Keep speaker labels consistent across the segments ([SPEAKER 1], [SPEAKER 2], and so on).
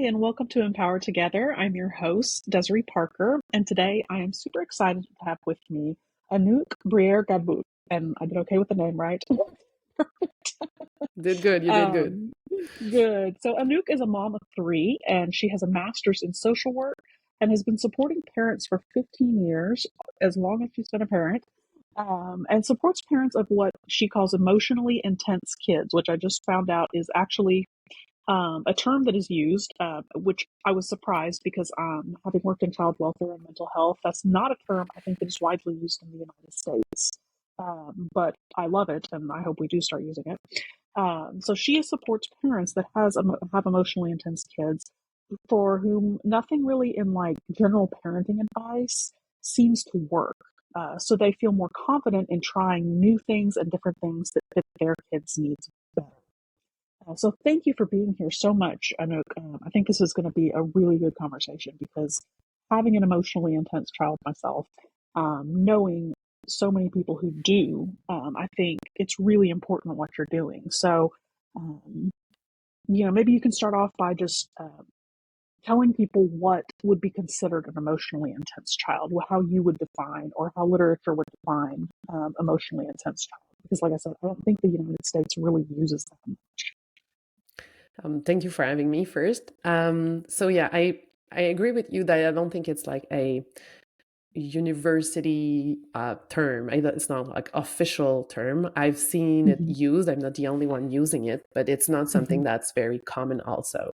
[SPEAKER 1] and welcome to Empower Together. I'm your host, Desiree Parker, and today I am super excited to have with me Anouk Briere-Godbout. And I did okay with the name, right?
[SPEAKER 2] Did good. You did good.
[SPEAKER 1] Um, Good. So Anouk is a mom of three, and she has a master's in social work and has been supporting parents for 15 years, as long as she's been a parent, and supports parents of what she calls emotionally intense kids, which I just found out is actually a term that is used, which I was surprised because having worked in child welfare and mental health, that's not a term I think that is widely used in the United States. But I love it, and I hope we do start using it. So she supports parents that have emotionally intense kids for whom nothing really in like general parenting advice seems to work. So they feel more confident in trying new things and different things that fit their kids' needs better. So thank you for being here so much, Anouk. I think this is going to be a really good conversation because having an emotionally intense child myself, knowing so many people who do, I think it's really important what you're doing. So, um, maybe you can start off by just telling people what would be considered an emotionally intense child, how you would define or how literature would define emotionally intense child. Because, like I said, I don't think the United States really uses that.
[SPEAKER 2] Thank you for having me first. So yeah, I agree with you that I don't think it's like a university term. It's not like official term. I've seen it
[SPEAKER 1] Mm-hmm.
[SPEAKER 2] used. I'm not the only one using it, but it's not
[SPEAKER 1] Mm-hmm.
[SPEAKER 2] something that's very common also.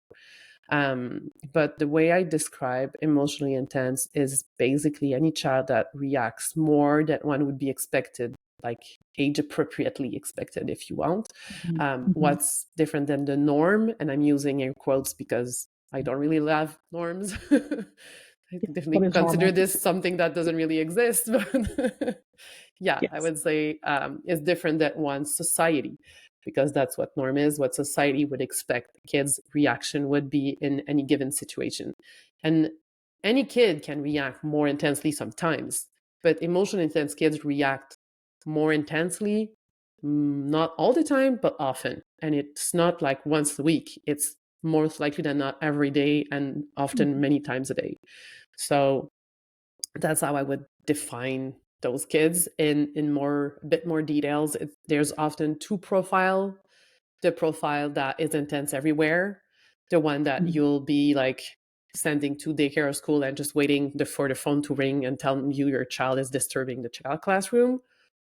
[SPEAKER 2] But the way I describe emotionally intense is basically any child that reacts more than one would be expected, like age appropriately expected, if you want.
[SPEAKER 1] Mm-hmm.
[SPEAKER 2] What's different than the norm, and I'm using air quotes because I don't really love norms. I
[SPEAKER 1] Yeah, what
[SPEAKER 2] definitely
[SPEAKER 1] is
[SPEAKER 2] consider
[SPEAKER 1] normal?
[SPEAKER 2] this something that doesn't really exist, but yeah, I
[SPEAKER 1] Yes.
[SPEAKER 2] would say is different than one's society, because that's what norm is, what society would expect the kid's reaction would be in any given situation. And any kid can react more intensely sometimes, but emotionally intense kids react more intensely, not all the time, but often. And it's not like once a week, it's most likely than not every day and often
[SPEAKER 1] Mhm.
[SPEAKER 2] many times a day. So that's how I would define those kids in more a bit more details. There's often two profile: the profile that is intense everywhere, the one that
[SPEAKER 1] Mhm.
[SPEAKER 2] you'll be like sending to daycare or school and just waiting for the phone to ring and telling you your child is disturbing the child classroom,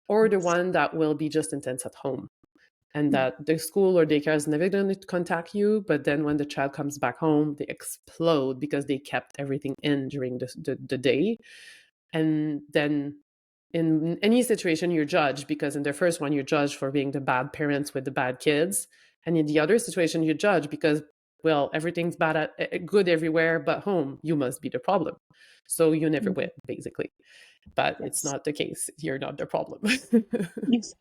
[SPEAKER 2] or the
[SPEAKER 1] Yes.
[SPEAKER 2] one that will be just intense at home and
[SPEAKER 1] Mm.
[SPEAKER 2] that the school or daycare is never going to contact you, but then when the child comes back home they explode because they kept everything in during the day. And then in any situation you're judged, because in the first one you're judged for being the bad parents with the bad kids, and in the other situation you're judged because, well, everything's good everywhere but home, you must be the problem, so you never
[SPEAKER 1] Mhm.
[SPEAKER 2] win basically. But it's
[SPEAKER 1] Yes.
[SPEAKER 2] not the case, you're not the problem.
[SPEAKER 1] Yes.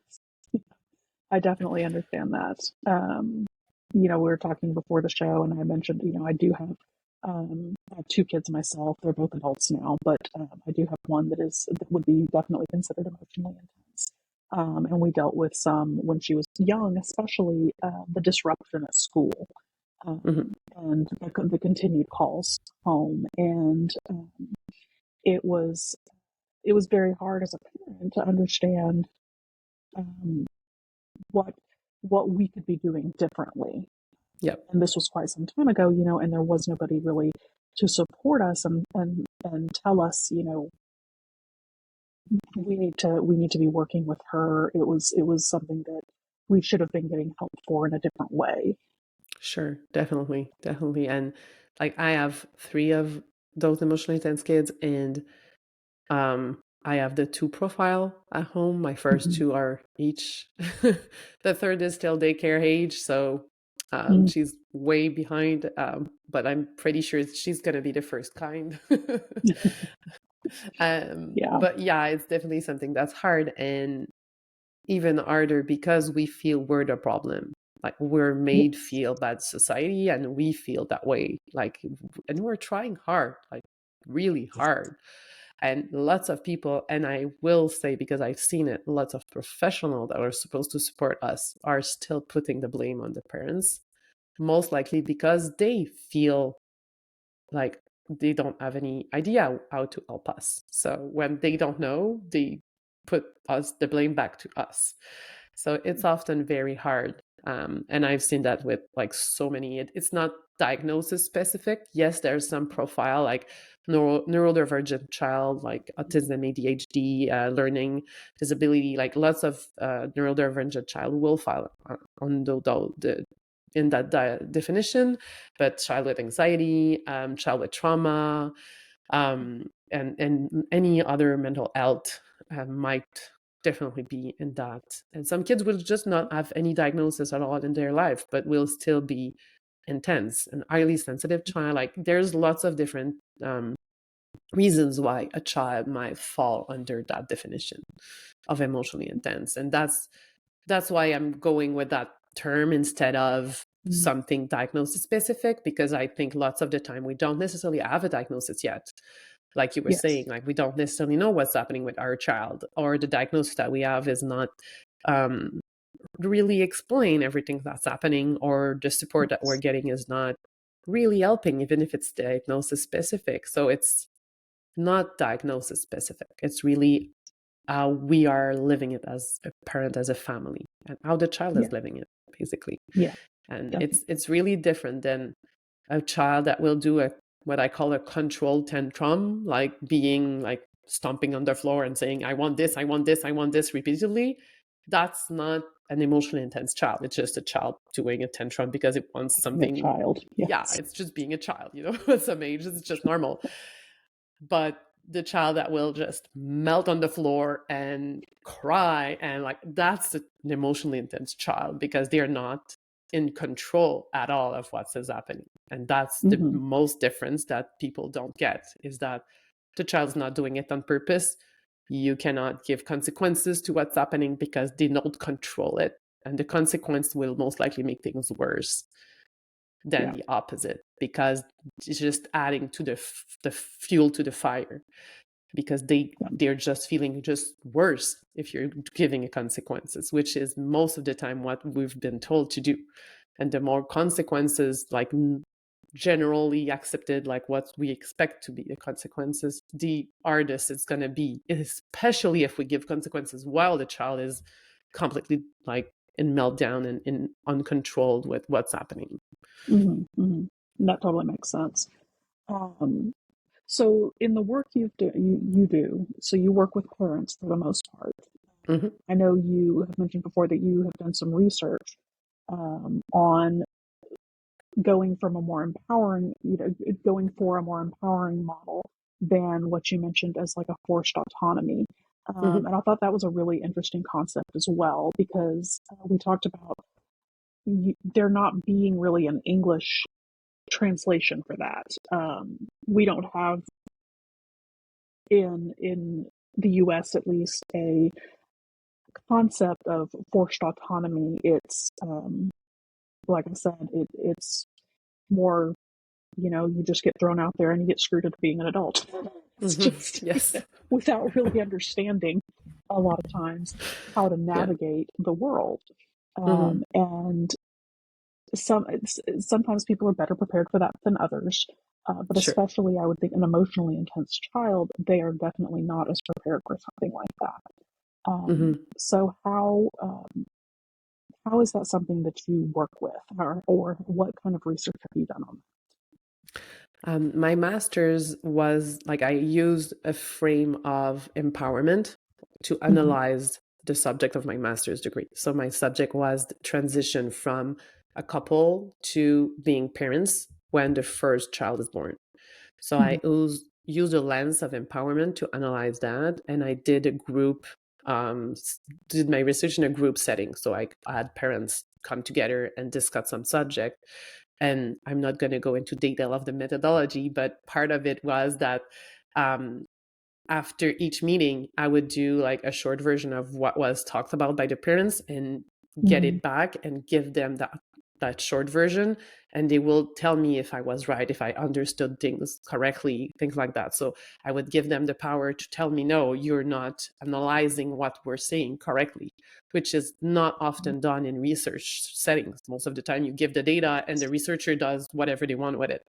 [SPEAKER 1] I definitely understand that. We were talking before the show, and I mentioned, I have two kids myself. They're both adults now, but I do have one that would be definitely considered emotionally intense. And we dealt with some when she was young, especially the disruption at school,
[SPEAKER 2] Mhm.
[SPEAKER 1] and the continued calls home, and it was it was very hard as a parent to understand um, what what we could be doing differently.
[SPEAKER 2] Yep.
[SPEAKER 1] And this was quite some time ago, and there was nobody really to support us and tell us, we need to be working with her. It was something that we should have been getting help for in a different way.
[SPEAKER 2] Sure, definitely. And like I have three of those emotionally intense kids, and I have the two profile at home. My first
[SPEAKER 1] Mhm.
[SPEAKER 2] two are each. The third is still daycare age, so
[SPEAKER 1] Mm.
[SPEAKER 2] she's way behind. But I'm pretty sure she's gonna be the first kind.
[SPEAKER 1] Yeah.
[SPEAKER 2] But yeah, it's definitely something that's hard, and even harder because we feel we're the problem. Like we're made
[SPEAKER 1] Yes.
[SPEAKER 2] feel bad society, and we feel that way. Like, and we're trying hard, like really hard. And lots of people, and I will say because I've seen it, lots of professionals that are supposed to support us are still putting the blame on the parents, most likely because they feel like they don't have any idea how to help us. So when they don't know, they put us the blame back to us. So it's often very hard. And I've seen that with like so many. It's not diagnosis specific. Yes, there's some profile like neurodivergent child, like autism, ADHD, learning disability. Like lots of neurodivergent child will fall on the in that definition, but child with anxiety, child with trauma, and any other mental health might definitely be in that. And some kids will just not have any diagnosis at all in their life, but will still be intense and highly sensitive child. Like there's lots of different reasons why a child might fall under that definition of emotionally intense. And that's why I'm going with that term instead of something diagnosis specific, because I think lots of the time we don't necessarily have a diagnosis yet. Like you were
[SPEAKER 1] Yes.
[SPEAKER 2] saying, like we don't necessarily know what's happening with our child, or the diagnosis that we have is not really explain everything that's happening, or the support that we're getting is not really helping, even if it's diagnosis specific. So it's not diagnosis specific. It's really how we are living it as a parent, as a family, and how the child is living it, basically.
[SPEAKER 1] Yeah.
[SPEAKER 2] And
[SPEAKER 1] Definitely.
[SPEAKER 2] it's really different than a child that will do a what I call a controlled tantrum, like being like stomping on the floor and saying, I want this, I want this, I want this repeatedly. That's not an emotionally intense child. It's just a child doing a tantrum because it wants
[SPEAKER 1] A
[SPEAKER 2] something.
[SPEAKER 1] child. Yes.
[SPEAKER 2] Yeah, it's just being a child, at some age, it's just normal. But the child that will just melt on the floor and cry, and like that's an emotionally intense child because they're not in control at all of what is happening. And that's the most difference that people don't get, is that the child's not doing it on purpose. You cannot give consequences to what's happening because they don't control it, and the consequence will most likely make things worse than the opposite, because it's just adding to the fuel to the fire, because they're just feeling just worse if you're giving consequences, which is most of the time what we've been told to do. And the more consequences, like generally accepted, like what we expect to be the consequences, the hardest it's going to be, especially if we give consequences while the child is completely like in meltdown and in uncontrolled with what's happening.
[SPEAKER 1] That totally makes sense. So in the work you do, so you work with parents for the most part. I know you have mentioned before that you have done some research on going from a more empowering, going for a more empowering model than what you mentioned as like a forced autonomy. And I thought that was a really interesting concept as well, because we talked about there not being really an English translation for that. We don't have in the US at least a concept of forced autonomy. It's like I said, it's more, you just get thrown out there and you get screwed into being an adult. It's just
[SPEAKER 2] yes,
[SPEAKER 1] without really understanding a lot of times how to navigate the world. And sometimes people are better prepared for that than others. But
[SPEAKER 2] sure.
[SPEAKER 1] especially, I would think an emotionally intense child, they are definitely not as prepared for something like that. So how is that something that you work with, or what kind of research have you done on that?
[SPEAKER 2] My master's was like, I used a frame of empowerment to analyze the subject of my master's degree. So my subject was the transition from a couple to being parents when the first child is born. So I used a lens of empowerment to analyze that. And I did did my research in a group setting. So I had parents come together and discuss some subject. And I'm not going to go into detail of the methodology, but part of it was that after each meeting, I would do like a short version of what was talked about by the parents and get it back and give them that that short version, and they will tell me if I was right, if I understood things correctly, things like that. So I would give them the power to tell me, no, you're not analyzing what we're saying correctly, which is not often done in research settings. Most of the time you give the data and the researcher does whatever they want with it.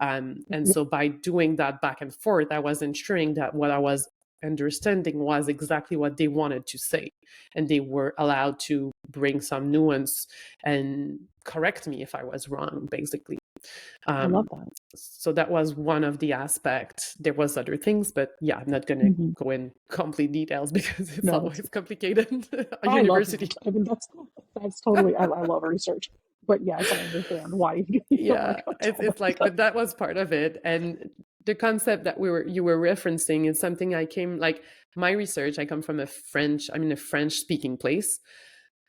[SPEAKER 2] And so by doing that back and forth, I was ensuring that what I was understanding was exactly what they wanted to say, and they were allowed to bring some nuance and correct me if I was wrong, basically.
[SPEAKER 1] I love that.
[SPEAKER 2] So that was one of the aspects. There was other things, but yeah, I'm not going to go in complete details because it's
[SPEAKER 1] No,
[SPEAKER 2] always complicated at
[SPEAKER 1] I love
[SPEAKER 2] university.
[SPEAKER 1] that. I mean, that's totally. I love research, but yes, I understand why you don't want
[SPEAKER 2] Yeah,
[SPEAKER 1] to go into all
[SPEAKER 2] it's
[SPEAKER 1] that
[SPEAKER 2] like,
[SPEAKER 1] stuff.
[SPEAKER 2] but that was part of it. And the concept that you were referencing is something I came, like my research, I come from I'm in a French speaking place.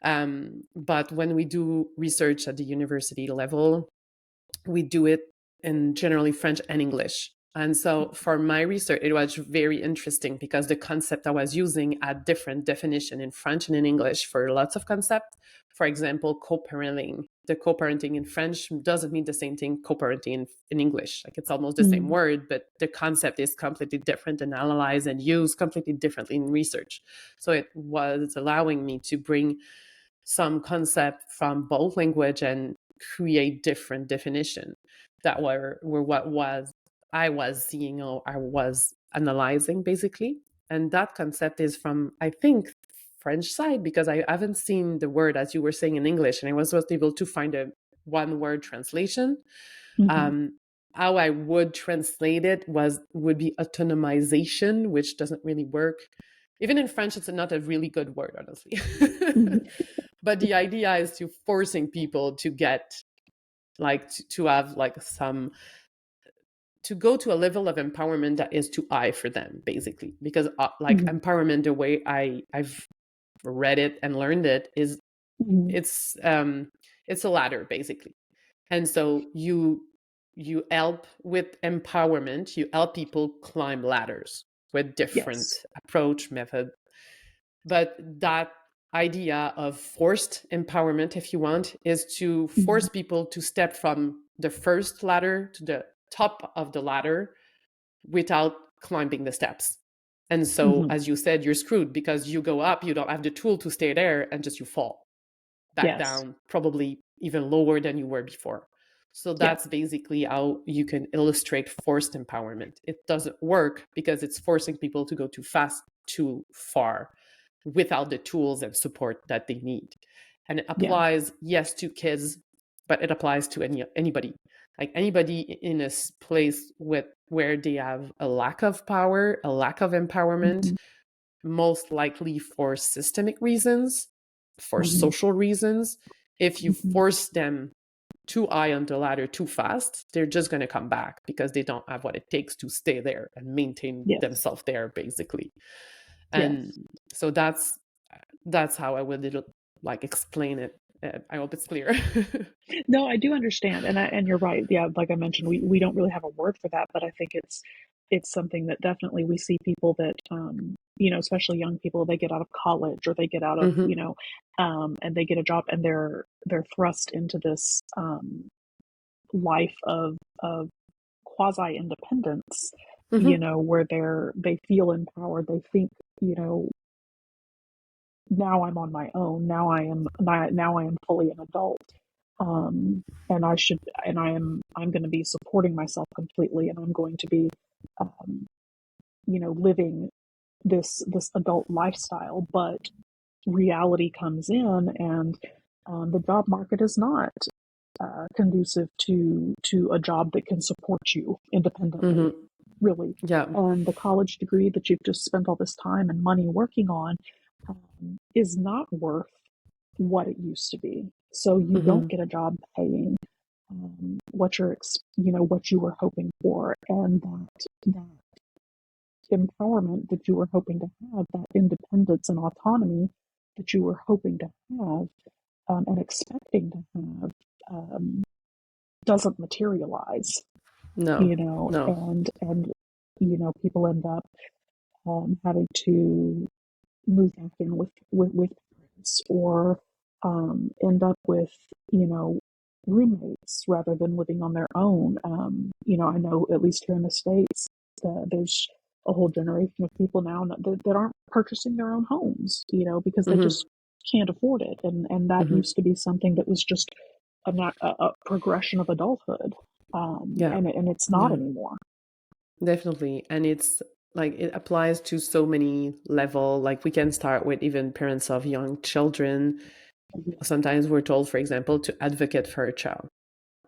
[SPEAKER 2] But when we do research at the university level, we do it in generally French and English. And so for my research, it was very interesting because the concept I was using had different definition in French and in English for lots of concepts. For example, co-parenting. The co-parenting in French doesn't mean the same thing co-parenting in English. Like it's almost the same word, but the concept is completely different and analyzed and used completely differently in research. So it was allowing me to bring some concept from both language and create different definition that were what was I was seeing or I was analyzing basically. And that concept is from, I think, French side, because I haven't seen the word as you were saying in English, and I was not able to find a one word translation. How I would translate it would be autonomization, which doesn't really work. Even in French, it's not a really good word, honestly. But the idea is to forcing people to get like to have like some to go to a level of empowerment that is too high for them, basically. Because like empowerment, the way I've read it and learned it is it's a ladder, basically. And so you help with empowerment, you help people climb ladders with different
[SPEAKER 1] Yes.
[SPEAKER 2] approach method. But that idea of forced empowerment, if you want, is to force people to step from the first ladder to the top of the ladder without climbing the steps. And so, as you said, you're screwed because you go up, you don't have the tool to stay there, and just you fall back
[SPEAKER 1] Yes.
[SPEAKER 2] down, probably even lower than you were before. So
[SPEAKER 1] Yeah.
[SPEAKER 2] that's basically how you can illustrate forced empowerment. It doesn't work because it's forcing people to go too fast, too far, without the tools and support that they need. And it applies, yes, to kids, but it applies to anybody. Like anybody in a place where they have a lack of power, a lack of empowerment, most likely for systemic reasons, for social reasons. If you force them too high on the ladder too fast, they're just going to come back because they don't have what it takes to stay there and maintain themselves there, basically. And so that's how I would like explain it. I hope it's clear.
[SPEAKER 1] No, I do understand, and you're right. Yeah, like I mentioned, we don't really have a word for that, but I think it's something that definitely we see people that especially young people, they get out of college or they get out of and they get a job and they're thrust into this life of quasi independence, where they feel empowered, they think, now I'm on my own. Now I am fully an adult. And I'm going to be supporting myself completely, and I'm going to be, living this adult lifestyle. But reality comes in, and the job market is not conducive to a job that can support you independently, really.
[SPEAKER 2] Yeah.
[SPEAKER 1] And the college degree that you've just spent all this time and money working on is not worth what it used to be. So you don't get a job paying what you were hoping for, and that empowerment that you were hoping to have, that independence and autonomy that you were hoping to have and expecting to have, doesn't materialize.
[SPEAKER 2] No.
[SPEAKER 1] And people end up having to move back in with parents, or end up with roommates rather than living on their own. I know at least here in the States, there's a whole generation of people now that aren't purchasing their own homes, because they
[SPEAKER 2] Mm-hmm.
[SPEAKER 1] just can't afford it. And that
[SPEAKER 2] Mm-hmm.
[SPEAKER 1] used to be something that was just a progression of adulthood.
[SPEAKER 2] Yeah.
[SPEAKER 1] And it's not
[SPEAKER 2] Yeah.
[SPEAKER 1] anymore.
[SPEAKER 2] Definitely. And it's like it applies to so many level. Like we can start with even parents of young children. Sometimes we're told, for example, to advocate for a child.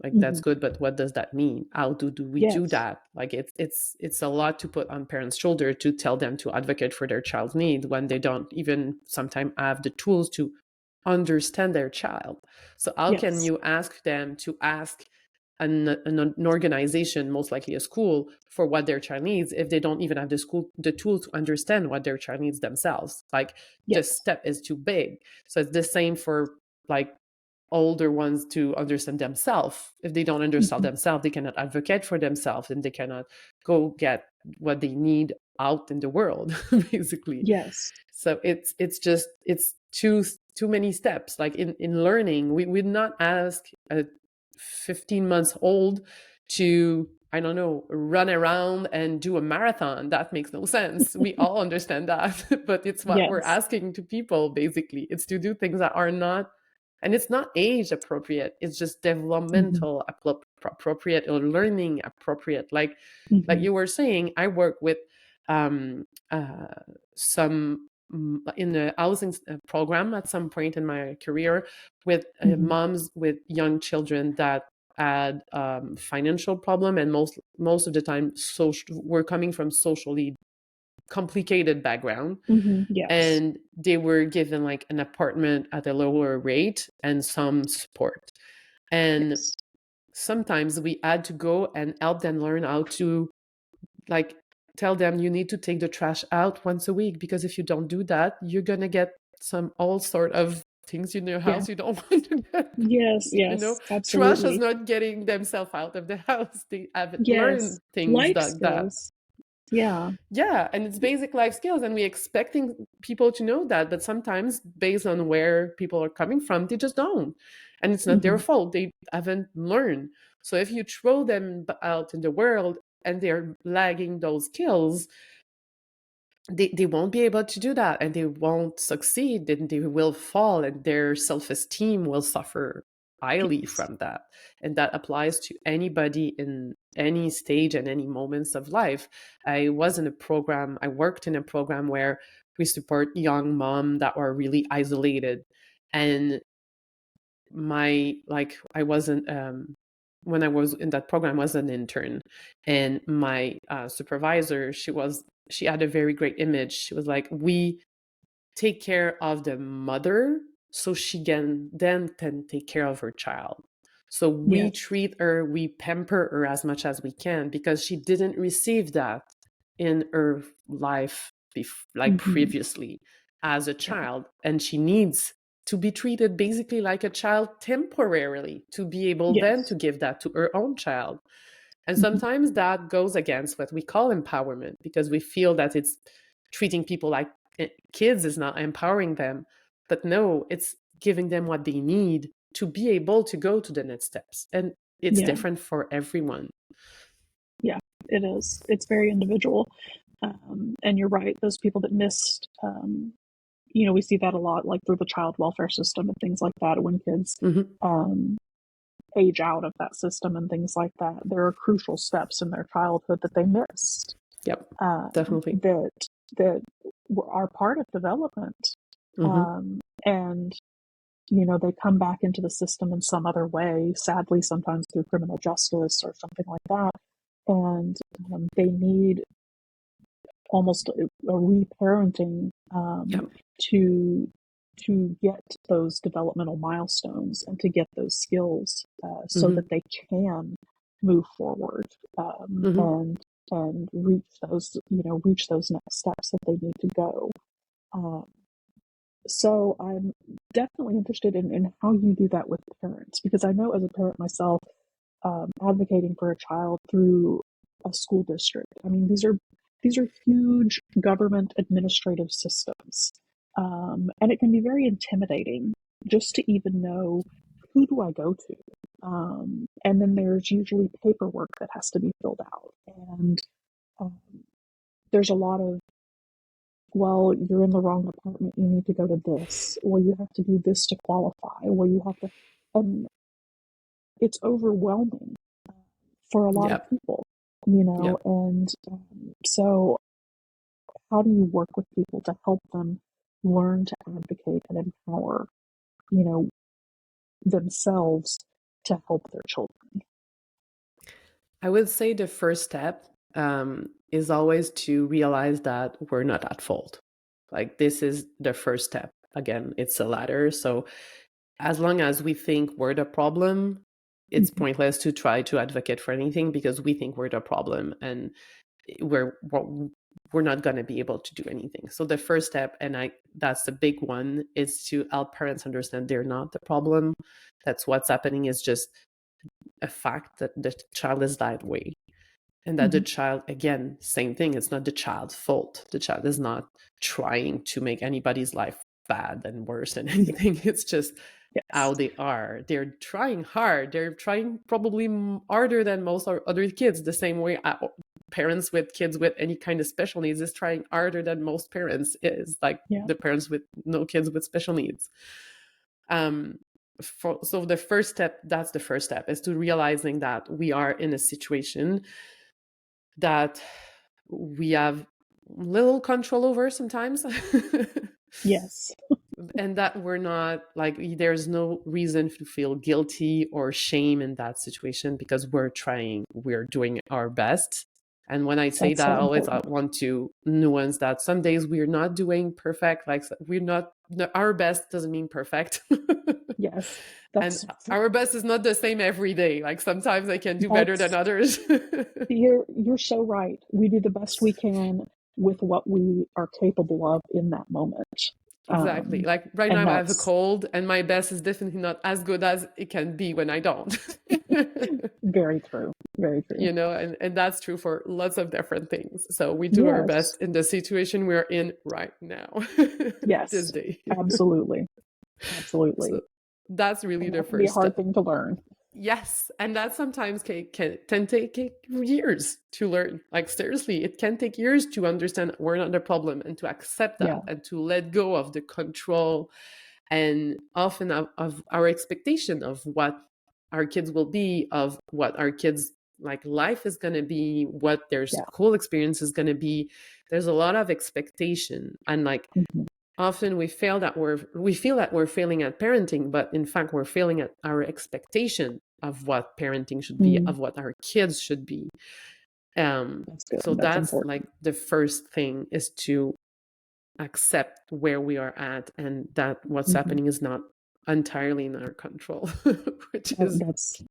[SPEAKER 2] Like that's
[SPEAKER 1] Hmm.
[SPEAKER 2] good, but what does that mean? How do we do
[SPEAKER 1] Yes.
[SPEAKER 2] that? Like it's a lot to put on parents' shoulder to tell them to advocate for their child's need when they don't even sometimes have the tools to understand their child. So how can
[SPEAKER 1] Yes.
[SPEAKER 2] you ask them to ask an organization, most likely a school, for what their child needs if they don't even have the tool to understand what their child needs themselves? Like the
[SPEAKER 1] Yes.
[SPEAKER 2] step is too big. So it's the same for like older ones to understand themselves. If they don't understand
[SPEAKER 1] Hmm.
[SPEAKER 2] themselves, they cannot advocate for themselves and they cannot go get what they need out in the world, basically.
[SPEAKER 1] Yes.
[SPEAKER 2] So it's too many steps. Like in learning, we would not ask a 15 months old to, I don't know, run around and do a marathon. That makes no sense. We all understand that. But it's what we're
[SPEAKER 1] Yes.
[SPEAKER 2] asking to people, basically. It's to do things that are not, and it's not age appropriate. It's just
[SPEAKER 1] Hmm.
[SPEAKER 2] developmental appropriate or learning appropriate. Like
[SPEAKER 1] Hmm.
[SPEAKER 2] you were saying, I work with um, some in the housing program at some point in my career with
[SPEAKER 1] Hmm.
[SPEAKER 2] moms with young children that had financial problem, and most of the time were coming from socially complicated background,
[SPEAKER 1] Hmm. Yes.
[SPEAKER 2] and they were given like an apartment at a lower rate and some support. And
[SPEAKER 1] Yes.
[SPEAKER 2] sometimes we had to go and help them learn how to, like, tell them you need to take the trash out once a week, because if you don't do that, you're gonna get some all sort of things in your
[SPEAKER 1] Yeah.
[SPEAKER 2] house you don't want to get.
[SPEAKER 1] Yes.
[SPEAKER 2] you know
[SPEAKER 1] Yes.
[SPEAKER 2] Trash is
[SPEAKER 1] Absolutely.
[SPEAKER 2] not getting themselves out of the house. They haven't learned
[SPEAKER 1] Yes.
[SPEAKER 2] things
[SPEAKER 1] Life
[SPEAKER 2] like that.
[SPEAKER 1] skills. Yeah.
[SPEAKER 2] Yeah, and it's basic life skills, and we expecting people to know that, but sometimes based on where people are coming from, they just don't, and it's not their
[SPEAKER 1] Hmm.
[SPEAKER 2] fault. They haven't learned. So if you throw them out in the world and they're lagging those skills, they won't be able to do that, and they won't succeed, and they will fall, and their self-esteem will suffer highly
[SPEAKER 1] Yes.
[SPEAKER 2] from that. And that applies to anybody in any stage and any moments of life. I worked in a program where we support young mom that were really isolated. And I wasn't when I was in that program, I was an intern, and my supervisor, she had a very great image. She was like, we take care of the mother so she can then can take care of her child. So we
[SPEAKER 1] Yes.
[SPEAKER 2] treat her, we pamper her as much as we can, because she didn't receive that in her life like
[SPEAKER 1] Hmm.
[SPEAKER 2] previously as a
[SPEAKER 1] Yeah.
[SPEAKER 2] child, and she needs to be treated basically like a child temporarily to be able then
[SPEAKER 1] Yes.
[SPEAKER 2] to give that to her own child. And
[SPEAKER 1] Hmm.
[SPEAKER 2] sometimes that goes against what we call empowerment, because we feel that it's treating people like kids is not empowering them. But no, it's giving them what they need to be able to go to the next steps. And it's
[SPEAKER 1] Yeah.
[SPEAKER 2] different for everyone.
[SPEAKER 1] Yeah. It is. It's very individual. And you're right. Those people that missed, we see that a lot, like through the child welfare system and things like that. When kids
[SPEAKER 2] Hmm.
[SPEAKER 1] um, age out of that system and things like that, there are crucial steps in their childhood that they missed,
[SPEAKER 2] Yep,
[SPEAKER 1] um,
[SPEAKER 2] definitely.
[SPEAKER 1] that are part of development.
[SPEAKER 2] Hmm.
[SPEAKER 1] And they come back into the system in some other way, sadly, sometimes through criminal justice or something like that. And they need almost a reparenting
[SPEAKER 2] Yep.
[SPEAKER 1] to to get those developmental milestones and to get those skills so
[SPEAKER 2] Hmm.
[SPEAKER 1] that they can move forward,
[SPEAKER 2] Hmm.
[SPEAKER 1] and reach those next steps that they need to go. Um, so I'm definitely interested in how you do that with parents, because I know as a parent myself, advocating for a child through a school district. I mean, these are huge government administrative systems, and it can be very intimidating just to even know, who do I go to? And then there's usually paperwork that has to be filled out. And um, there's a lot of, well, you're in the wrong department. You need to go to this. Well, you have to do this to qualify. Well, you have to, and it's overwhelming for a lot of
[SPEAKER 2] Yep.
[SPEAKER 1] people,
[SPEAKER 2] Yep.
[SPEAKER 1] and so how do you work with people to help them learn to advocate and empower, you know, themselves to help their children?
[SPEAKER 2] I would say the first step is always to realize that we're not at fault. Like, this is the first step. Again, it's a ladder. So as long as we think we're the problem, it's
[SPEAKER 1] Mm-hmm.
[SPEAKER 2] pointless to try to advocate for anything because we think we're the problem, and we're not going to be able to do anything. So the first step, and that's the big one, is to help parents understand they're not the problem. That's what's happening is just a fact that the child is that way. And that the
[SPEAKER 1] Mm-hmm.
[SPEAKER 2] child, again, same thing, it's not the child's fault. The child is not trying to make anybody's life bad and worse than
[SPEAKER 1] Yeah.
[SPEAKER 2] anything. It's just
[SPEAKER 1] Yes.
[SPEAKER 2] how they are. They're trying hard. They're trying probably harder than most other kids, the same way parents with kids with any kind of special needs is trying harder than most parents is, like
[SPEAKER 1] Yeah.
[SPEAKER 2] the parents with no kids with special needs. So the first step, that's the first step, is to realizing that we are in a situation that we have little control over sometimes.
[SPEAKER 1] Yes.
[SPEAKER 2] And that we're not, like, there's no reason to feel guilty or shame in that situation because we're doing our best. And when I say
[SPEAKER 1] That's
[SPEAKER 2] that,
[SPEAKER 1] so
[SPEAKER 2] always I
[SPEAKER 1] important.
[SPEAKER 2] want to nuance that some days we're not doing perfect. Like, we're not, our best doesn't mean perfect.
[SPEAKER 1] Yes.
[SPEAKER 2] And
[SPEAKER 1] That's
[SPEAKER 2] our best is not the same every day. Like, sometimes I can do better than
[SPEAKER 1] that's
[SPEAKER 2] others.
[SPEAKER 1] you're so right. We do the best we can with what we are capable of in that moment.
[SPEAKER 2] Exactly. Like right
[SPEAKER 1] And
[SPEAKER 2] now, I have a
[SPEAKER 1] that's
[SPEAKER 2] cold, and my best is definitely not as good as it can be when I don't.
[SPEAKER 1] very true. Very true.
[SPEAKER 2] And that's true for lots of different things. So we do our
[SPEAKER 1] Yes.
[SPEAKER 2] best in the situation we're in right now, this
[SPEAKER 1] Yes.
[SPEAKER 2] day.
[SPEAKER 1] Absolutely.
[SPEAKER 2] So
[SPEAKER 1] Absolutely.
[SPEAKER 2] that's really
[SPEAKER 1] And
[SPEAKER 2] the
[SPEAKER 1] that can be a
[SPEAKER 2] first
[SPEAKER 1] hard
[SPEAKER 2] step.
[SPEAKER 1] thing to learn.
[SPEAKER 2] Yes, and that sometimes can take years to learn. Like, seriously, it can take years to understand we're not the problem and to accept
[SPEAKER 1] Yeah.
[SPEAKER 2] that and to let go of the control and often of our expectation of what our kids will be, of what our kids like life is going to be, what their
[SPEAKER 1] Yeah.
[SPEAKER 2] school experience is going to be. There's a lot of expectation, and like
[SPEAKER 1] Mm-hmm.
[SPEAKER 2] often we feel that we're failing at parenting, but in fact we're failing at our expectation of what parenting should be,
[SPEAKER 1] Mm,
[SPEAKER 2] of what our kids should be.
[SPEAKER 1] that's good.
[SPEAKER 2] So
[SPEAKER 1] That's
[SPEAKER 2] that's
[SPEAKER 1] important.
[SPEAKER 2] like the first thing, is to accept where we are at and that what's
[SPEAKER 1] Mm-hmm.
[SPEAKER 2] happening is not entirely in our control, which
[SPEAKER 1] That's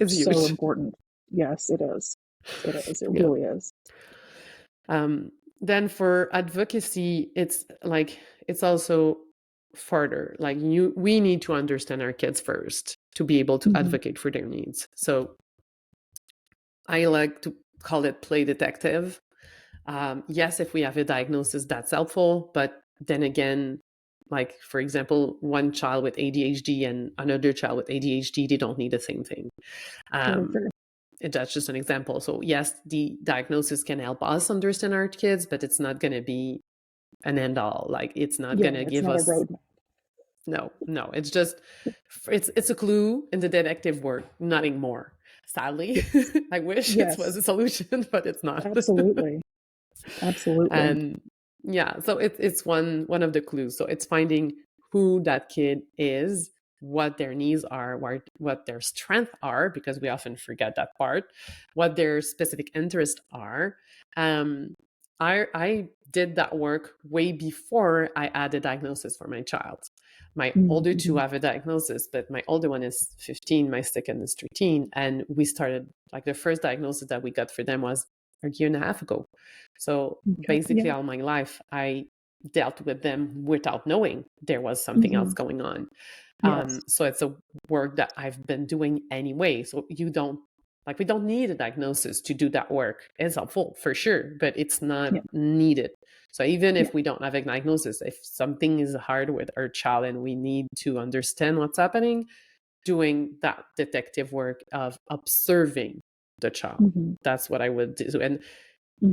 [SPEAKER 2] is
[SPEAKER 1] so
[SPEAKER 2] huge.
[SPEAKER 1] important. Yes, it is. It is. It
[SPEAKER 2] Yeah.
[SPEAKER 1] really is.
[SPEAKER 2] Um, then for advocacy, it's also further. Like, we need to understand our kids first to be able to
[SPEAKER 1] Mm-hmm.
[SPEAKER 2] advocate for their needs. So I like to call it play detective. Yes, if we have a diagnosis, that's helpful. But then again, like, for example, one child with ADHD and another child with ADHD, they don't need the same thing.
[SPEAKER 1] Very
[SPEAKER 2] Um,
[SPEAKER 1] true.
[SPEAKER 2] that's just an example. So yes, the diagnosis can help us understand our kids, but it's not going to be an end all. Like, it's not going
[SPEAKER 1] Yeah,
[SPEAKER 2] to
[SPEAKER 1] it's
[SPEAKER 2] give
[SPEAKER 1] not a
[SPEAKER 2] us,
[SPEAKER 1] roadmap.
[SPEAKER 2] no. It's just, it's a clue in the detective work, nothing more. Sadly,
[SPEAKER 1] Yes.
[SPEAKER 2] I wish it was
[SPEAKER 1] Yes.
[SPEAKER 2] a solution, but it's not.
[SPEAKER 1] Absolutely. Absolutely.
[SPEAKER 2] And yeah, so it's one of the clues. So it's finding who that kid is, what their needs are, what their strengths are, because we often forget that part, what their specific interests are. um I did that work way before I had a diagnosis for my child. My older two
[SPEAKER 1] Mm-hmm.
[SPEAKER 2] have a diagnosis, but my older one is 15, my second is 13, and we started, like, the first diagnosis that we got for them was a year and a half ago. So
[SPEAKER 1] Okay.
[SPEAKER 2] basically,
[SPEAKER 1] Yeah.
[SPEAKER 2] all my life, I dealt with them without knowing there was something else
[SPEAKER 1] Mm-hmm.
[SPEAKER 2] going on.
[SPEAKER 1] Yes.
[SPEAKER 2] So it's a work that I've been doing anyway. So we don't need a diagnosis to do that work. It's helpful for sure, but it's not
[SPEAKER 1] Yeah.
[SPEAKER 2] needed. So even
[SPEAKER 1] Yeah.
[SPEAKER 2] if we don't have a diagnosis, if something is hard with our child and we need to understand what's happening, doing that detective work of observing the child.
[SPEAKER 1] Mhm.
[SPEAKER 2] That's what I would do. And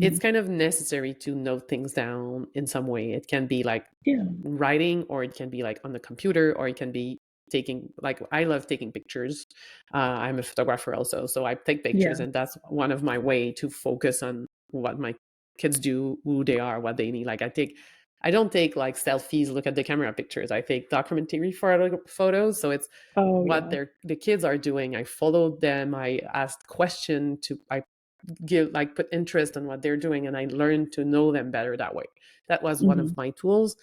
[SPEAKER 2] it's
[SPEAKER 1] Mhm.
[SPEAKER 2] kind of necessary to note things down in some way. It can be like
[SPEAKER 1] Yeah.
[SPEAKER 2] writing, or it can be like on the computer, or it can be taking, like, I love taking pictures. I'm a photographer also, so I take pictures,
[SPEAKER 1] Yeah.
[SPEAKER 2] and that's one of my way to focus on what my kids do, who they are, what they need. Like I don't take like selfies, look at the camera pictures. I take documentary photos. So it's
[SPEAKER 1] Oh,
[SPEAKER 2] what
[SPEAKER 1] yeah.
[SPEAKER 2] the kids are doing. I followed them. I asked question to, I give, like, put interest in what they're doing, and I learned to know them better that way. That was one of
[SPEAKER 1] Mhm.
[SPEAKER 2] my tools.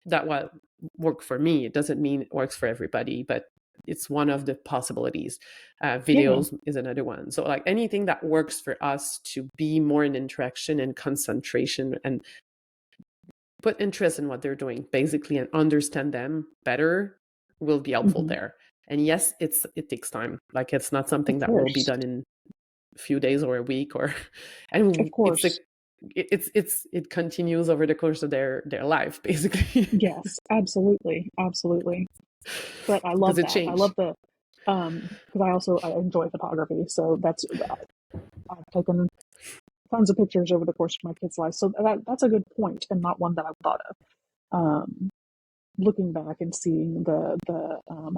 [SPEAKER 2] That what worked for me. It doesn't mean it works for everybody, but it's one of the possibilities.
[SPEAKER 1] Yeah.
[SPEAKER 2] Videos is another one. So like anything that works for us to be more in interaction and concentration and put interest in what they're doing basically, and understand them better, will be helpful
[SPEAKER 1] Mhm.
[SPEAKER 2] there. And yes, it takes time. Like, it's not
[SPEAKER 1] Of
[SPEAKER 2] something that will be
[SPEAKER 1] course.
[SPEAKER 2] done in a few days or a week, or
[SPEAKER 1] Of
[SPEAKER 2] and
[SPEAKER 1] course.
[SPEAKER 2] it continues over the course of their life basically.
[SPEAKER 1] Yes, absolutely. Absolutely. But I
[SPEAKER 2] Does
[SPEAKER 1] love
[SPEAKER 2] it
[SPEAKER 1] that. I
[SPEAKER 2] change?
[SPEAKER 1] love the because I enjoy photography, so I've taken tons of pictures over the course of my kids' life. So that's a good point, and not one that I've thought of. Um, Looking back and seeing the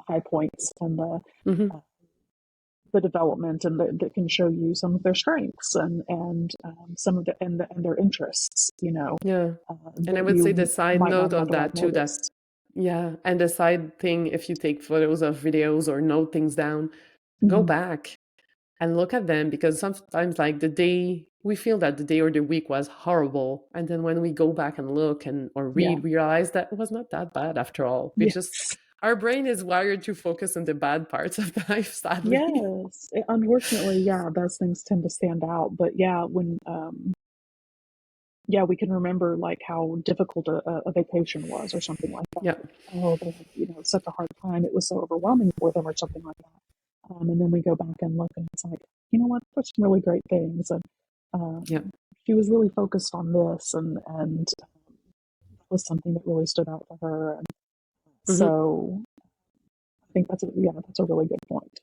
[SPEAKER 1] high points and
[SPEAKER 2] Hmm.
[SPEAKER 1] uh, the development, and that can show you some of their strengths and some of and their interests.
[SPEAKER 2] Yeah. And I
[SPEAKER 1] That
[SPEAKER 2] would say the
[SPEAKER 1] you
[SPEAKER 2] side
[SPEAKER 1] might not
[SPEAKER 2] note
[SPEAKER 1] have
[SPEAKER 2] of
[SPEAKER 1] otherwise
[SPEAKER 2] that too, that,
[SPEAKER 1] noticed.
[SPEAKER 2] yeah, and the side thing, if you take photos of videos or note things down, go
[SPEAKER 1] Mm-hmm.
[SPEAKER 2] back and look at them, because sometimes, like, the day, we feel that the day or the week was horrible, and then when we go back and look and or
[SPEAKER 1] Yeah.
[SPEAKER 2] read, we realize that it was not that bad after all. We just,
[SPEAKER 1] Yes.
[SPEAKER 2] our brain is wired to focus on the bad parts of life, sadly.
[SPEAKER 1] Yes. Unfortunately, yeah, those things tend to stand out. But yeah, when yeah, we can remember like how difficult a vacation was or something like
[SPEAKER 2] Yeah.
[SPEAKER 1] that. Oh, they had, such a hard time. It was so overwhelming for them or something like that. And then we go back and look, and it's like, you know what, there's some really great things. And
[SPEAKER 2] Yeah.
[SPEAKER 1] she was really focused on this, and that was something that really stood out for her. And
[SPEAKER 2] Hmm.
[SPEAKER 1] so I think that's a really good point.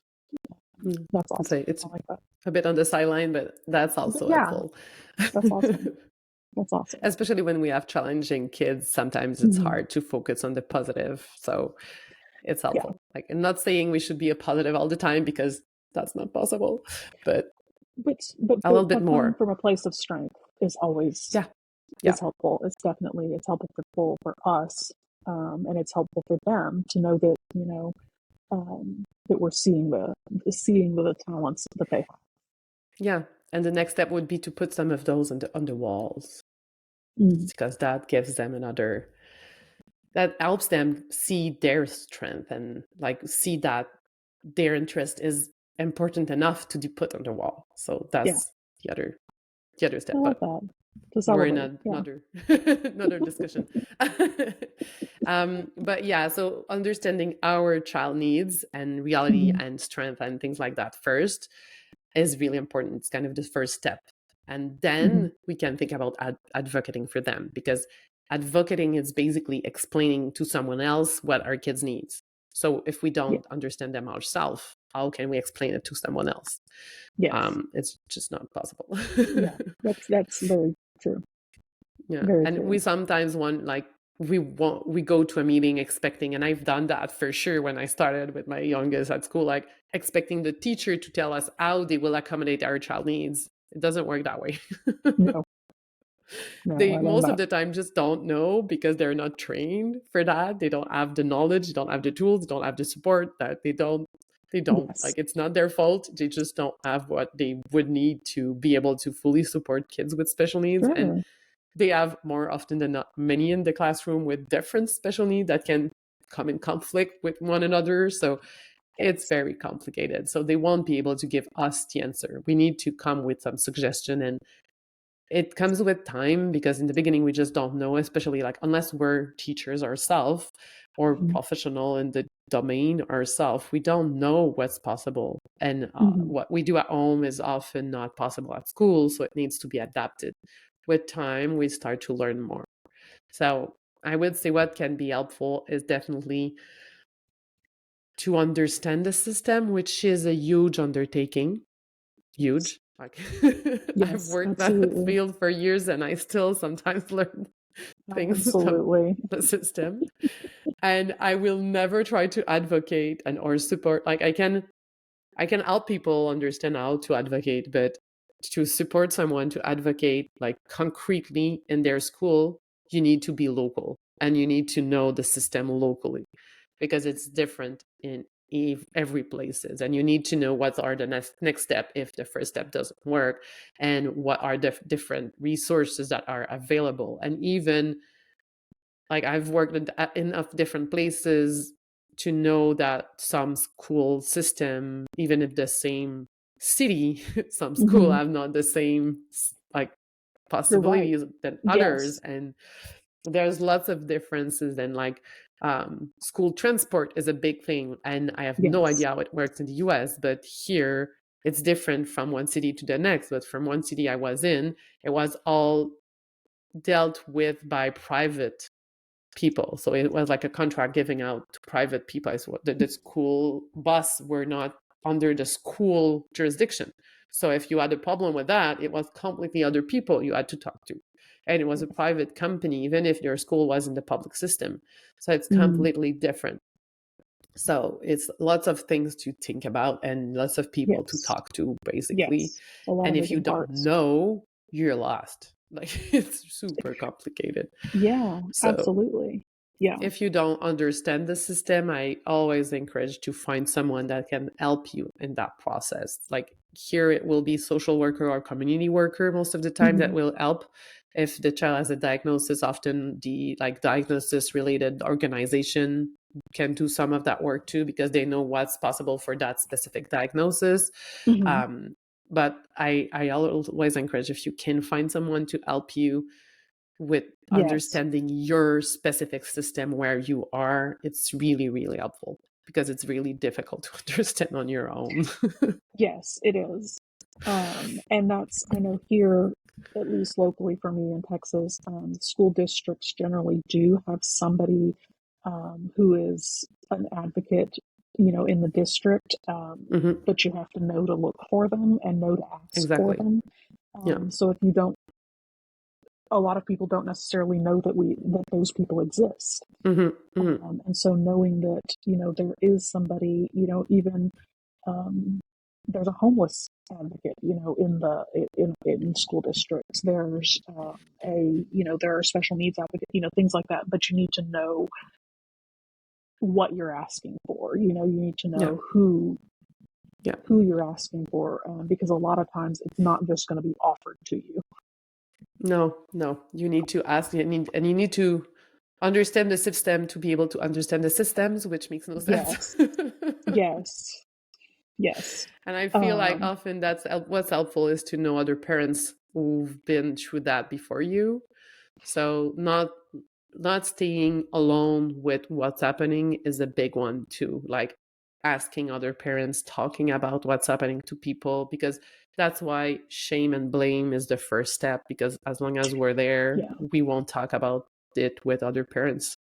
[SPEAKER 1] That's
[SPEAKER 2] I'd
[SPEAKER 1] awesome.
[SPEAKER 2] say it's
[SPEAKER 1] I like that.
[SPEAKER 2] a bit on the sideline, but that's
[SPEAKER 1] But
[SPEAKER 2] also
[SPEAKER 1] yeah,
[SPEAKER 2] helpful.
[SPEAKER 1] that's awesome. That's awesome.
[SPEAKER 2] Especially when we have challenging kids, sometimes it's
[SPEAKER 1] Hmm.
[SPEAKER 2] hard to focus on the positive. So it's
[SPEAKER 1] Yeah.
[SPEAKER 2] helpful. Like, I'm not saying we should be a positive all the time, because that's not possible, but a little bit
[SPEAKER 1] But coming
[SPEAKER 2] more.
[SPEAKER 1] from a place of strength is always
[SPEAKER 2] Yeah. Yeah.
[SPEAKER 1] is helpful. It's helpful for us, and it's helpful for them to know that that we're seeing the talents that they have.
[SPEAKER 2] Yeah. And the next step would be to put some of those on the walls,
[SPEAKER 1] Mm,
[SPEAKER 2] because that gives them another, that helps them see their strength, and like see that their interest is important enough to be put on the wall. So
[SPEAKER 1] yeah,
[SPEAKER 2] that's the other
[SPEAKER 1] I
[SPEAKER 2] step.
[SPEAKER 1] love
[SPEAKER 2] But
[SPEAKER 1] that. To
[SPEAKER 2] we're in
[SPEAKER 1] celebrate. Yeah.
[SPEAKER 2] another another discussion. But yeah, so understanding our child needs and reality
[SPEAKER 1] Hmm.
[SPEAKER 2] and strength and things like that first is really important. It's kind of the first step, and
[SPEAKER 1] Hmm.
[SPEAKER 2] then we can think about advocating for them, because advocating is basically explaining to someone else what our kids need. So if we
[SPEAKER 1] Yeah.
[SPEAKER 2] don't understand them ourselves, how can we explain it to someone else?
[SPEAKER 1] Yes.
[SPEAKER 2] It's just not possible.
[SPEAKER 1] Yeah. That's very true.
[SPEAKER 2] Yeah.
[SPEAKER 1] Very
[SPEAKER 2] And we
[SPEAKER 1] true.
[SPEAKER 2] sometimes want, like, we go to a meeting expecting, and I've done that for sure when I started with my youngest at school, like expecting the teacher to tell us how they will accommodate our child needs. It doesn't work that way.
[SPEAKER 1] No. No.
[SPEAKER 2] They
[SPEAKER 1] I learned
[SPEAKER 2] most of
[SPEAKER 1] that.
[SPEAKER 2] the time just don't know, because they're not trained for that. They don't have the knowledge, they don't have the tools, they don't have the support, that they don't,
[SPEAKER 1] Yes.
[SPEAKER 2] like, it's not their fault. They just don't have what they would need to be able to fully support kids with special needs. And
[SPEAKER 1] Sure.
[SPEAKER 2] they have, more often than not, many in the classroom with different special needs that can come in conflict with one another. So it's
[SPEAKER 1] Yes.
[SPEAKER 2] very complicated. So they won't be able to give us the answer. We need to come with some suggestion, and it comes with time, because in the beginning we just don't know, especially like unless we're teachers ourselves or
[SPEAKER 1] Hmm.
[SPEAKER 2] professional in the domain ourselves, we don't know what's possible. And
[SPEAKER 1] Hmm.
[SPEAKER 2] what we do at home is often not possible at school, so it needs to be adapted. With time, we start to learn more. So I would say what can be helpful is definitely to understand the system, which is a huge undertaking. Huge. Like I've
[SPEAKER 1] Yes,
[SPEAKER 2] worked that
[SPEAKER 1] absolutely.
[SPEAKER 2] field for years and I still sometimes learn things from
[SPEAKER 1] Absolutely.
[SPEAKER 2] the system. And I will never try to advocate and or support. Like I can help people understand how to advocate, but to support someone to advocate like concretely in their school, you need to be local and you need to know the system locally because it's different in every places, and you need to know what are the next step if the first step doesn't work, and what are the different resources that are available. And even like I've worked in enough different places to know that some school system, even if the same city, some school
[SPEAKER 1] Hmm.
[SPEAKER 2] have not the same like
[SPEAKER 1] You're right.
[SPEAKER 2] possibilities than others.
[SPEAKER 1] Yes.
[SPEAKER 2] And there's lots of differences. And like school transport is a big thing. And I have no
[SPEAKER 1] Yes.
[SPEAKER 2] idea how it works in the US, but here it's different from one city to the next. But from one city I was in, it was all dealt with by private people. So it was like a contract giving out to private people. So the school bus were not under the school jurisdiction. So if you had a problem with that, it was completely other people you had to talk to. And it was a private company, even if your school was in the public system. So it's
[SPEAKER 1] Mm,
[SPEAKER 2] completely different. So it's lots of things to think about and lots of people to
[SPEAKER 1] yes.
[SPEAKER 2] talk to, basically.
[SPEAKER 1] Yes. A lot
[SPEAKER 2] And
[SPEAKER 1] of
[SPEAKER 2] if you
[SPEAKER 1] moving
[SPEAKER 2] don't
[SPEAKER 1] parts.
[SPEAKER 2] know, you're lost. Like it's super complicated.
[SPEAKER 1] Yeah,
[SPEAKER 2] So
[SPEAKER 1] absolutely. Yeah.
[SPEAKER 2] if you don't understand the system, I always encourage to find someone that can help you in that process. Like here, it will be social worker or community worker most of the time that
[SPEAKER 1] Hmm.
[SPEAKER 2] will help. If the child has a diagnosis, often the like diagnosis related organization can do some of that work too because they know what's possible for that specific diagnosis.
[SPEAKER 1] Hmm.
[SPEAKER 2] Um, but I always encourage if you can find someone to help you with
[SPEAKER 1] Yes.
[SPEAKER 2] understanding your specific system where you are, it's really, really helpful because it's really difficult to understand on your own.
[SPEAKER 1] Yes, it is. And that's, I know here, at least locally for me in Texas, school districts generally do have somebody who is an advocate, in the district,
[SPEAKER 2] Hmm.
[SPEAKER 1] but you have to know to look for them and know to ask for
[SPEAKER 2] Exactly.
[SPEAKER 1] them.
[SPEAKER 2] Yeah.
[SPEAKER 1] So if you don't, a lot of people don't necessarily know that those people exist.
[SPEAKER 2] Hmm. Hmm.
[SPEAKER 1] And so knowing that, there is somebody, even um, there's a homeless advocate, in school districts. There's there are special needs advocates, things like that. But you need to know what you're asking for. You need to
[SPEAKER 2] Yeah.
[SPEAKER 1] know who
[SPEAKER 2] Yeah.
[SPEAKER 1] you're asking for, because a lot of times it's not just going to be offered to you.
[SPEAKER 2] No, no. You need to ask, and you need to understand the system to be able to understand the systems, which makes no sense.
[SPEAKER 1] Yes, yes, yes.
[SPEAKER 2] And I feel like
[SPEAKER 1] Um,
[SPEAKER 2] often that's what's helpful is to know other parents who've been through that before you. So not staying alone with what's happening is a big one too. Like asking other parents, talking about what's happening to people, because that's why shame and blame is the first step. Because as long as we're there,
[SPEAKER 1] yeah,
[SPEAKER 2] we won't talk about it with other parents.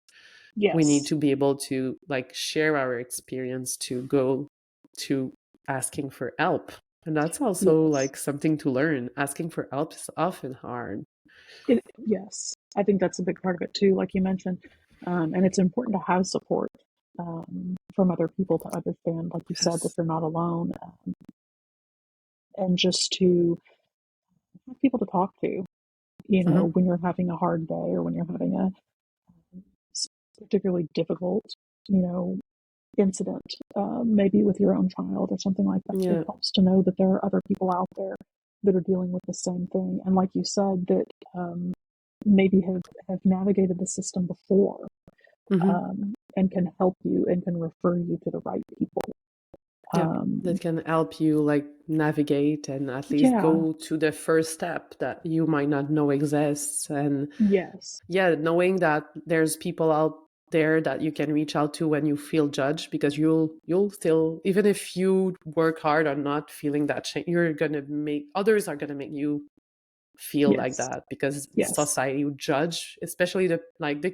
[SPEAKER 2] We need
[SPEAKER 1] yes,
[SPEAKER 2] to be able to like share our experience to go to asking for help. And that's also
[SPEAKER 1] yes.
[SPEAKER 2] like something to learn. Asking for help is often hard.
[SPEAKER 1] Yes, I think that's a big part of it too, like you mentioned, and it's important to have support from other people to understand, like you said, that
[SPEAKER 2] Yes.
[SPEAKER 1] they're not alone, and just to have people to talk to.
[SPEAKER 2] Hmm.
[SPEAKER 1] When you're having a hard day or when you're having a particularly difficult, you know, incident, maybe with your own child or something like that. It
[SPEAKER 2] Yeah.
[SPEAKER 1] helps to know that there are other people out there that are dealing with the same thing, and like you said, that maybe have navigated the system before,
[SPEAKER 2] Hmm.
[SPEAKER 1] and can help you and can refer you to the right people.
[SPEAKER 2] Yeah.
[SPEAKER 1] Um,
[SPEAKER 2] That can help you like navigate and at least
[SPEAKER 1] yeah,
[SPEAKER 2] go to the first step that you might not know exists. And
[SPEAKER 1] yes,
[SPEAKER 2] yeah, knowing that there's people out there that you can reach out to when you feel judged, because you'll still, even if you work hard on not feeling that shame, you're gonna make others are gonna make you feel like
[SPEAKER 1] yes,
[SPEAKER 2] that because
[SPEAKER 1] yes,
[SPEAKER 2] society would judge, especially the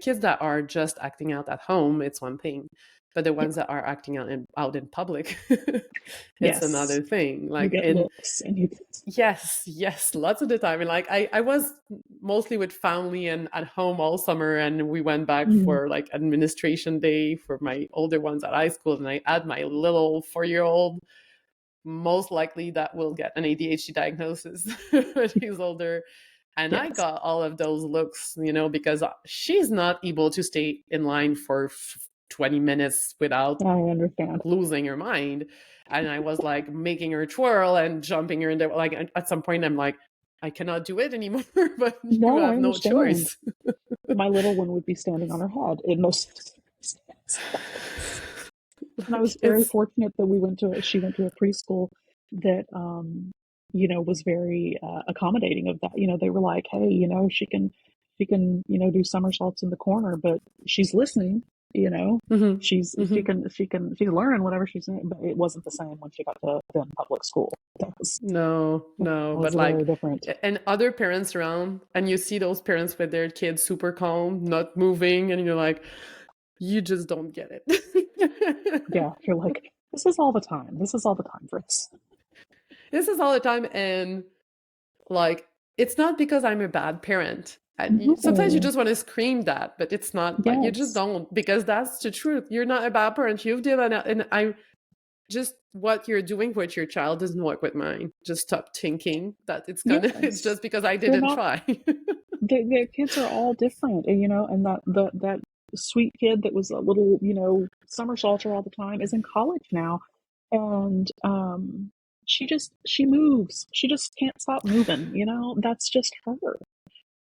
[SPEAKER 2] kids that are just acting out at home. It's one thing, But the
[SPEAKER 1] Yeah.
[SPEAKER 2] ones that are acting out in public, it's
[SPEAKER 1] Yes.
[SPEAKER 2] another thing.
[SPEAKER 1] You
[SPEAKER 2] Like
[SPEAKER 1] get
[SPEAKER 2] in
[SPEAKER 1] looks and you.
[SPEAKER 2] yes, lots of the time. And like I was mostly with family and at home all summer, and we went back
[SPEAKER 1] Mhm.
[SPEAKER 2] for like administration day for my older ones at high school, and I had my little 4-year-old, most likely that will get an ADHD diagnosis when he's older. And I
[SPEAKER 1] Yes,
[SPEAKER 2] got all of those looks, because she's not able to stay in line for 20 minutes without
[SPEAKER 1] I understand.
[SPEAKER 2] losing her mind. And I was like making her twirl and jumping her in there. Like at some point, I'm like, I cannot do it anymore, but you
[SPEAKER 1] No, I
[SPEAKER 2] have no
[SPEAKER 1] understand.
[SPEAKER 2] choice.
[SPEAKER 1] My little one would be standing on her head in most circumstances. And I was
[SPEAKER 2] Like
[SPEAKER 1] very
[SPEAKER 2] it's,
[SPEAKER 1] fortunate that she went to a preschool that, was very accommodating of that. They were like, hey, she can, do somersaults in the corner, but she's listening, you know,
[SPEAKER 2] mm-hmm,
[SPEAKER 1] she's,
[SPEAKER 2] mm-hmm.
[SPEAKER 1] she's learning whatever she's doing, but it wasn't the same when she got to then public school.
[SPEAKER 2] No,
[SPEAKER 1] That
[SPEAKER 2] no,
[SPEAKER 1] was
[SPEAKER 2] but
[SPEAKER 1] very
[SPEAKER 2] like,
[SPEAKER 1] different.
[SPEAKER 2] and other parents around, and you see those parents with their kids super calm, not moving, and you're like, you just don't get it.
[SPEAKER 1] Yeah. You're like, this is all the time. This is all the time, Fritz.
[SPEAKER 2] This is all the time, and like, it's not because I'm a bad parent. And sometimes you
[SPEAKER 1] No.
[SPEAKER 2] just want to scream that, but it's not like you just
[SPEAKER 1] Yes.
[SPEAKER 2] don't, because that's the truth. You're not a bad parent. You've done it, and I just what you're doing with your child doesn't work with mine. Just stop thinking that it's gonna. It's
[SPEAKER 1] Yes.
[SPEAKER 2] just because I
[SPEAKER 1] They're
[SPEAKER 2] didn't
[SPEAKER 1] not
[SPEAKER 2] try.
[SPEAKER 1] the kids are all different, and that sweet kid that was a little, somersaulter all the time is in college now, and she moves. She just can't stop moving. That's just her.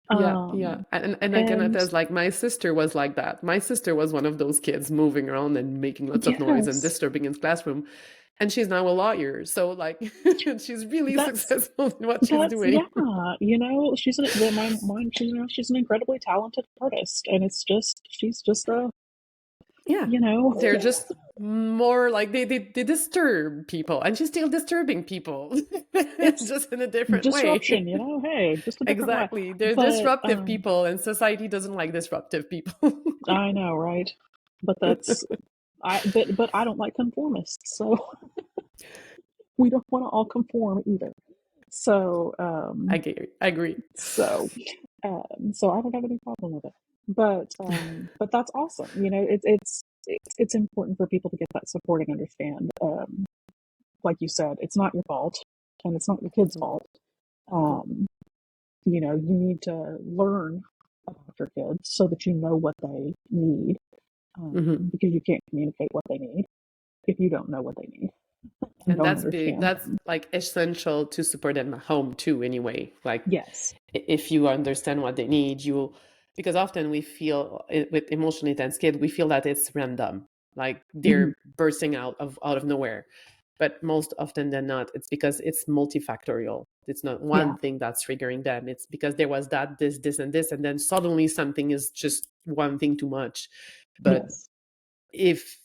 [SPEAKER 2] Yeah, yeah.
[SPEAKER 1] Um,
[SPEAKER 2] And I can
[SPEAKER 1] and
[SPEAKER 2] attest, like my sister was like that. My sister was one of those kids moving around and making lots of noise and
[SPEAKER 1] yes,
[SPEAKER 2] disturbing in classroom. And she's now a lawyer. So like she's really
[SPEAKER 1] that's
[SPEAKER 2] successful in what she's
[SPEAKER 1] yeah.
[SPEAKER 2] doing.
[SPEAKER 1] She's an incredibly talented artist, and she's just a
[SPEAKER 2] Yeah.
[SPEAKER 1] you know
[SPEAKER 2] They're just more like they disturb people, and she's still disturbing people.
[SPEAKER 1] it's
[SPEAKER 2] Just in a different way.
[SPEAKER 1] disruption. Hey, just a different way.
[SPEAKER 2] Exactly. They're
[SPEAKER 1] But
[SPEAKER 2] disruptive people, and society doesn't like disruptive people.
[SPEAKER 1] I know, right? But that's but I don't like conformists, so we don't want to all conform either. So
[SPEAKER 2] I agree.
[SPEAKER 1] so so I don't have any problem with it. But that's awesome. It's important for people to get that support and understand. Like you said, it's not your fault, and it's not your kid's fault. Um, you need to learn about your kids so that you know what they need,
[SPEAKER 2] Mm-hmm.
[SPEAKER 1] because you can't communicate what they need if you don't know what they need and
[SPEAKER 2] And
[SPEAKER 1] don't understand
[SPEAKER 2] that's
[SPEAKER 1] them.
[SPEAKER 2] like essential to support them at home too anyway. Like
[SPEAKER 1] Yes.
[SPEAKER 2] if you understand what they need, you because often we feel with emotionally intense kids, we feel that it's random, like
[SPEAKER 1] Mhm.
[SPEAKER 2] they're bursting out of nowhere. But most often than not, it's because it's multifactorial. It's not
[SPEAKER 1] Yeah.
[SPEAKER 2] one thing that's triggering them. It's because there was that, this, and this, and then suddenly something is just one thing too much. But
[SPEAKER 1] Yes.
[SPEAKER 2] if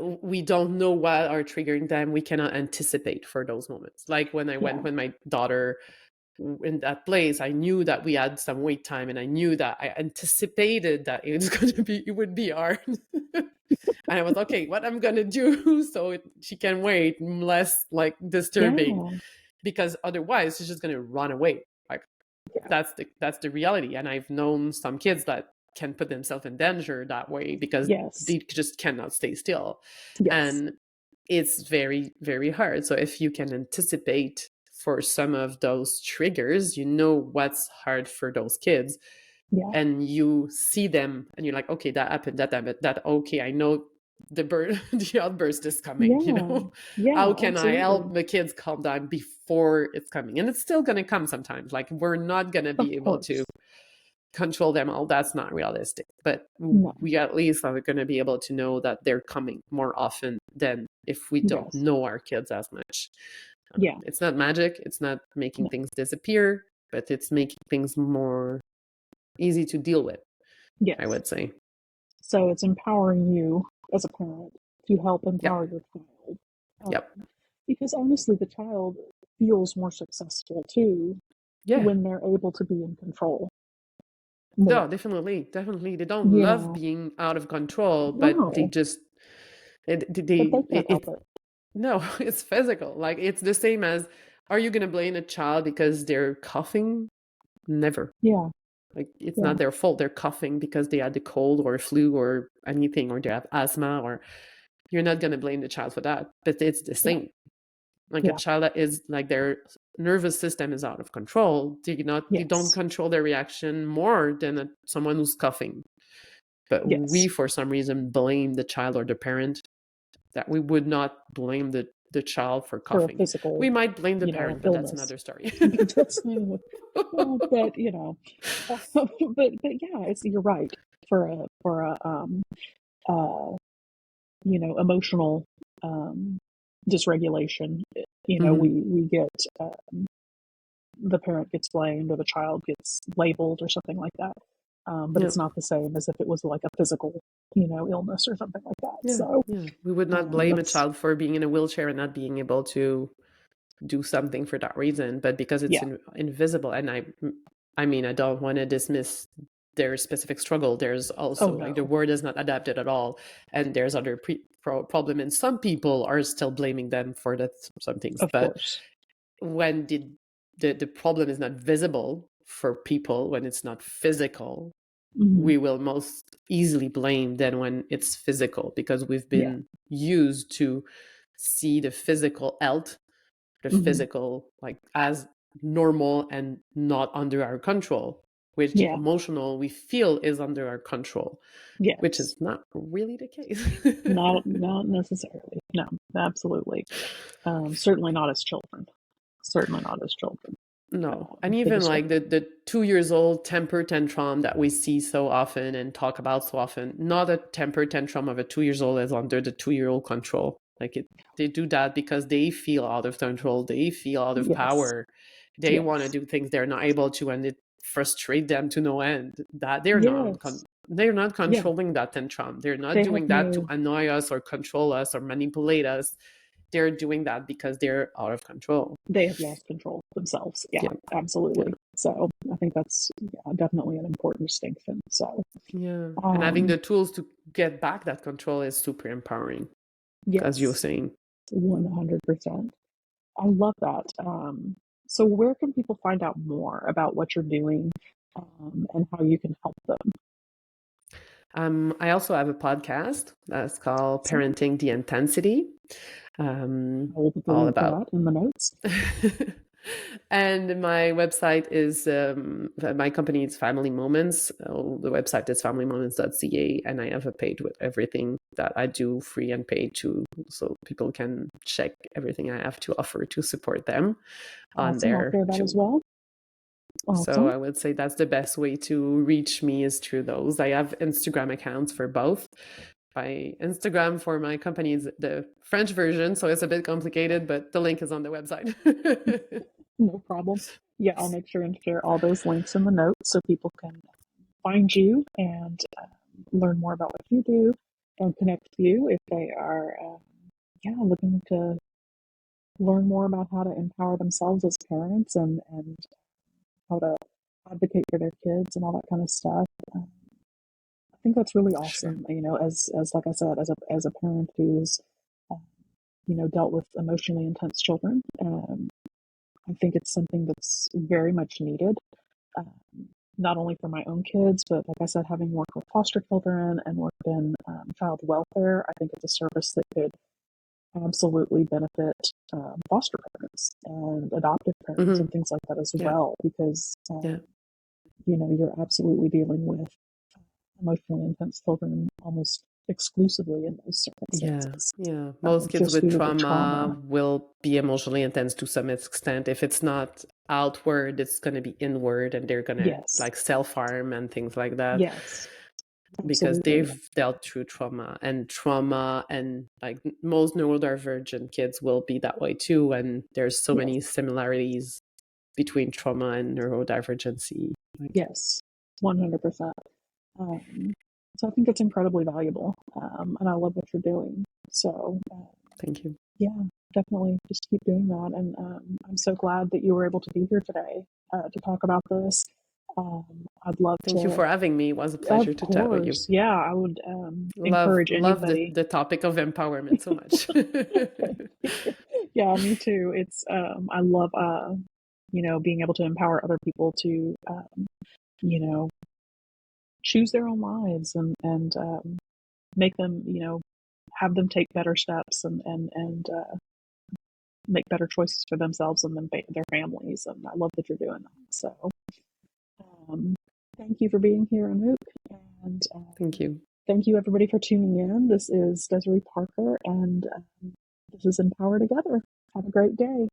[SPEAKER 2] we don't know what are triggering them, we cannot anticipate for those moments. Like when I went
[SPEAKER 1] Yeah.
[SPEAKER 2] with my daughter in that place, I knew that we had some wait time, and I knew that I anticipated that it would be hard. And I was okay, what I'm gonna do so she can wait, less like disturbing,
[SPEAKER 1] Yeah.
[SPEAKER 2] because otherwise she's just gonna run away. Like
[SPEAKER 1] Yeah.
[SPEAKER 2] that's the reality. And I've known some kids that can put themselves in danger that way because
[SPEAKER 1] Yes.
[SPEAKER 2] they just cannot stay still.
[SPEAKER 1] Yes.
[SPEAKER 2] And it's very, very hard. So if you can anticipate for some of those triggers, you know what's hard for those kids,
[SPEAKER 1] Yeah.
[SPEAKER 2] and you see them and you're like, okay, that happened, that okay, I know the outburst is coming,
[SPEAKER 1] Yeah. Yeah.
[SPEAKER 2] how can I help
[SPEAKER 1] Absolutely.
[SPEAKER 2] the kids calm down before it's coming? And it's still going to come sometimes. Like we're not going to
[SPEAKER 1] Of
[SPEAKER 2] be able to
[SPEAKER 1] course.
[SPEAKER 2] control them all. That's not realistic, but
[SPEAKER 1] No.
[SPEAKER 2] we at least are going to be able to know that they're coming more often than if we don't
[SPEAKER 1] Yes.
[SPEAKER 2] know our kids as much.
[SPEAKER 1] Yeah.
[SPEAKER 2] It's not magic, it's not making
[SPEAKER 1] No.
[SPEAKER 2] things disappear, but it's making things more easy to deal with, I
[SPEAKER 1] Yes.
[SPEAKER 2] would say.
[SPEAKER 1] So it's empowering you as a parent to help empower
[SPEAKER 2] Yep.
[SPEAKER 1] your child.
[SPEAKER 2] Yep.
[SPEAKER 1] Because honestly, the child feels more successful too
[SPEAKER 2] Yeah.
[SPEAKER 1] when they're able to be in control
[SPEAKER 2] No,
[SPEAKER 1] more.
[SPEAKER 2] definitely. Definitely. They don't love
[SPEAKER 1] Yeah.
[SPEAKER 2] being out of control, but they
[SPEAKER 1] No.
[SPEAKER 2] just
[SPEAKER 1] But they can't help it.
[SPEAKER 2] No, it's physical. Like it's the same as, are you going to blame a child because they're coughing? Never.
[SPEAKER 1] Yeah.
[SPEAKER 2] Like it's
[SPEAKER 1] Yeah.
[SPEAKER 2] not their fault. They're coughing because they had the cold or flu or anything, or they have asthma, or you're not going to blame the child for that. But it's the
[SPEAKER 1] Yeah.
[SPEAKER 2] same. Like a
[SPEAKER 1] Yeah.
[SPEAKER 2] child that is like their nervous system is out of control. You don't
[SPEAKER 1] Yes.
[SPEAKER 2] control their reaction more than someone who's coughing. But we,
[SPEAKER 1] Yes.
[SPEAKER 2] for some reason, blame the child or the parent, that we would not blame the child for
[SPEAKER 1] For a
[SPEAKER 2] coughing.
[SPEAKER 1] physical,
[SPEAKER 2] We might blame the parent, but that's
[SPEAKER 1] illness.
[SPEAKER 2] another story.
[SPEAKER 1] But that's but yeah, you're right. For a uh, emotional dysregulation,
[SPEAKER 2] Mhm.
[SPEAKER 1] we get the parent gets blamed or the child gets labeled or something like that. But
[SPEAKER 2] Yeah.
[SPEAKER 1] it's not the same as if it was like a physical, illness or something like that.
[SPEAKER 2] Yeah.
[SPEAKER 1] So
[SPEAKER 2] Yeah. We would not blame a
[SPEAKER 1] that's
[SPEAKER 2] child for being in a wheelchair and not being able to do something for that reason, but because it's
[SPEAKER 1] yeah.
[SPEAKER 2] invisible. And I mean, I don't want to dismiss their specific struggle. There's
[SPEAKER 1] Oh
[SPEAKER 2] also like the
[SPEAKER 1] no,
[SPEAKER 2] word is not adapted at all, and there's other problem, and some people are still blaming them for that, some things.
[SPEAKER 1] of
[SPEAKER 2] But
[SPEAKER 1] course.
[SPEAKER 2] when the problem is not visible for people, when it's not physical,
[SPEAKER 1] Hmm.
[SPEAKER 2] we will most easily blame than when it's physical, because we've
[SPEAKER 1] Yeah.
[SPEAKER 2] been used to see the physical health, the
[SPEAKER 1] Hmm.
[SPEAKER 2] physical, like as normal and not under our control, which
[SPEAKER 1] Yeah.
[SPEAKER 2] emotional we feel is under our control, which
[SPEAKER 1] Yes.
[SPEAKER 2] is not really the case.
[SPEAKER 1] Not necessarily. No, absolutely. Certainly not as children. Certainly not as children.
[SPEAKER 2] No. And
[SPEAKER 1] They
[SPEAKER 2] even
[SPEAKER 1] just
[SPEAKER 2] like
[SPEAKER 1] don't.
[SPEAKER 2] the 2 years old temper tantrum that we see so often and talk about so often, not a temper tantrum of a 2 years old is under the 2-year-old control. Like they do that because they feel out of control. They feel out of
[SPEAKER 1] Yes.
[SPEAKER 2] power. They want to
[SPEAKER 1] Yes.
[SPEAKER 2] do things they're not able to, and it frustrates them to no end. That
[SPEAKER 1] Yes.
[SPEAKER 2] they're not
[SPEAKER 1] Yeah.
[SPEAKER 2] controlling that tantrum. They're not
[SPEAKER 1] They have
[SPEAKER 2] doing that to
[SPEAKER 1] no.
[SPEAKER 2] annoy us or control us or manipulate us. They're doing that because they're out of control.
[SPEAKER 1] They have lost control themselves. Yeah,
[SPEAKER 2] Yeah. Yeah.
[SPEAKER 1] absolutely. So I think that's, definitely an important distinction. So,
[SPEAKER 2] Yeah. And having
[SPEAKER 1] um,
[SPEAKER 2] the tools to get back that control is super empowering, as you're
[SPEAKER 1] yes,
[SPEAKER 2] saying.
[SPEAKER 1] 100%. I love that. So where can people find out more about what you're doing, and how you can help them?
[SPEAKER 2] I also have a podcast that's called
[SPEAKER 1] Awesome.
[SPEAKER 2] Parenting the Intensity,
[SPEAKER 1] I will put the
[SPEAKER 2] all
[SPEAKER 1] link to
[SPEAKER 2] about.
[SPEAKER 1] that in the notes.
[SPEAKER 2] And my website is, my company is Family Moments. The website is familymoments.ca, and I have a page with everything that I do, free and paid too, so people can check everything I have to offer to support them on
[SPEAKER 1] Awesome. I'll
[SPEAKER 2] there
[SPEAKER 1] share that as
[SPEAKER 2] too.
[SPEAKER 1] well.
[SPEAKER 2] So
[SPEAKER 1] Awesome.
[SPEAKER 2] I would say that's the best way to reach me, is through those. I have Instagram accounts for both. My Instagram for my company is the French version, so it's a bit complicated, but the link is on the website.
[SPEAKER 1] No problem. Yeah, I'll make sure and share all those links in the notes so people can find you and learn more about what you do and connect with you if they are, looking to learn more about how to empower themselves as parents and how to advocate for their kids and all that kind of stuff. I think that's really
[SPEAKER 2] Sure.
[SPEAKER 1] awesome. As like I said, as a parent who's uh, dealt with emotionally intense children, I think it's something that's very much needed. Um, Not only for my own kids, but like I said, having worked with foster children and worked in child welfare, I think it's a service that could absolutely benefit foster parents and adoptive parents
[SPEAKER 2] Hmm.
[SPEAKER 1] and things like that as
[SPEAKER 2] Yeah.
[SPEAKER 1] well, because
[SPEAKER 2] Yeah.
[SPEAKER 1] you're absolutely dealing with emotionally intense children almost exclusively in those
[SPEAKER 2] Yeah.
[SPEAKER 1] circumstances,
[SPEAKER 2] Yeah. Most kids
[SPEAKER 1] just
[SPEAKER 2] with
[SPEAKER 1] due to the trauma.
[SPEAKER 2] trauma will be emotionally intense to some extent. If it's not outward, it's going to be inward, and they're going to
[SPEAKER 1] Yes,
[SPEAKER 2] like self-harm and things like that,
[SPEAKER 1] yes,
[SPEAKER 2] because
[SPEAKER 1] absolutely,
[SPEAKER 2] they've dealt through trauma, and like most neurodivergent kids will be that way too. And there's so
[SPEAKER 1] yes,
[SPEAKER 2] many similarities between trauma and neurodivergency. Like,
[SPEAKER 1] yes, 100%. Um, so I think it's incredibly valuable, and I love what you're doing. So
[SPEAKER 2] thank you.
[SPEAKER 1] yeah, definitely just keep doing that. And I'm so glad that you were able to be here today to talk about this. I'd love
[SPEAKER 2] Thank you
[SPEAKER 1] to.
[SPEAKER 2] for having me. It was a pleasure
[SPEAKER 1] Of
[SPEAKER 2] to chat with you.
[SPEAKER 1] course, yeah, I would
[SPEAKER 2] Love
[SPEAKER 1] encourage anybody.
[SPEAKER 2] the topic of empowerment so much.
[SPEAKER 1] Yeah, me too. It's I love being able to empower other people to you know choose their own lives and make them have them take better steps and make better choices for themselves and their families. And I love that you're doing that. So um, thank you for being here, Anouk, and
[SPEAKER 2] Thank you.
[SPEAKER 1] thank you everybody for tuning in. This is Desiree Parker, and this is Empower Together. Have a great day.